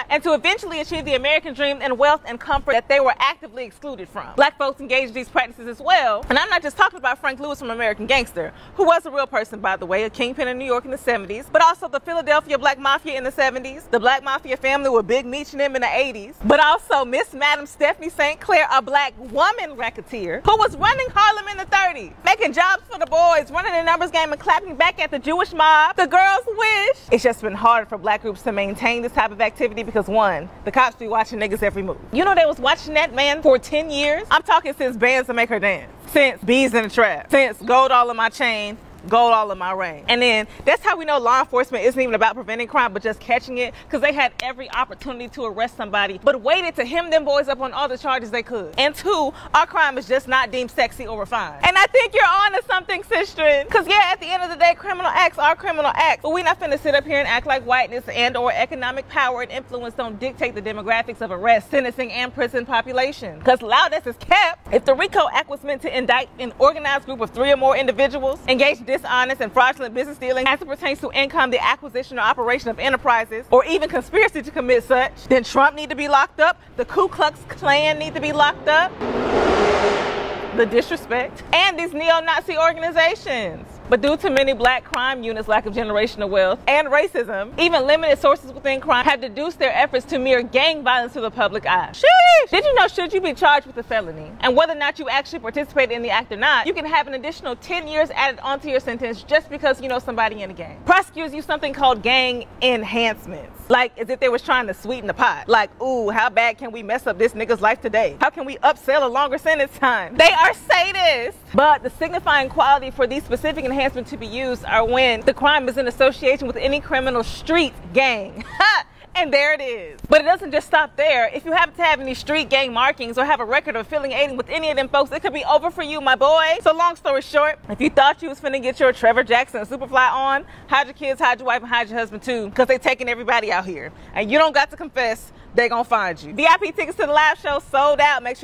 not, and to eventually achieve the American dream and wealth and comfort that they were actively excluded from. Black folks engaged in these practices as well, and I'm not just talking about Frank Lewis from American Gangster, who was a real person, by the way, a kingpin in New York in the 70s, but also the Philadelphia Black Mafia in the 70s, the Black Mafia family with Big Meech and them in the 80s, but also Miss Madam Stephanie St. Clair, a black woman racketeer who was running Harlem in the 30s, making jobs for the boys, running the numbers game and clapping back at the Jewish mob, the girls' wish. It's just been harder for black groups to maintain this type of activity because one, the cops be watching niggas every move. You know they was watching that man for 10 years? I'm talking since Bands to Make Her Dance, since Bees in the Trap, since Gold All in My Chain, Gold All in My Ring. And then that's how we know law enforcement isn't even about preventing crime but just catching it, because they had every opportunity to arrest somebody but waited to hem them boys up on all the charges they could. And two, our crime is just not deemed sexy or refined. And I think you're on to something, Sistren, because yeah, at the end of the day, criminal acts are criminal acts, but we're not finna sit up here and act like whiteness and or economic power and influence don't dictate the demographics of arrest, sentencing, and prison population. Because loud as is kept, if the RICO Act was meant to indict an organized group of 3 or more individuals engaged in dishonest and fraudulent business dealing as it pertains to income, the acquisition or operation of enterprises, or even conspiracy to commit such, then Trump need to be locked up, the Ku Klux Klan need to be locked up, the disrespect, and these neo-Nazi organizations. But due to many black crime units' lack of generational wealth and racism, even limited sources within crime have deduced their efforts to mere gang violence to the public eye. Sheesh! Did you know should you be charged with a felony, and whether or not you actually participated in the act or not, you can have an additional 10 years added onto your sentence just because you know somebody in a gang. Prosecutors use something called gang enhancements. Like as if they was trying to sweeten the pot. Like, ooh, how bad can we mess up this nigga's life today? How can we upsell a longer sentence time? They are sadists! But the signifying quality for these specific enhancements to be used are when the crime is in association with any criminal street gang. And there it is. But it doesn't just stop there. If you happen to have any street gang markings or have a record of affiliating with any of them folks, it could be over for you, my boy. So long story short, if you thought you was finna get your Trevor Jackson Superfly on, hide your kids, hide your wife, and hide your husband too, because they taking everybody out here. And you don't got to confess, they gonna find you. VIP tickets to the live show sold out. Make sure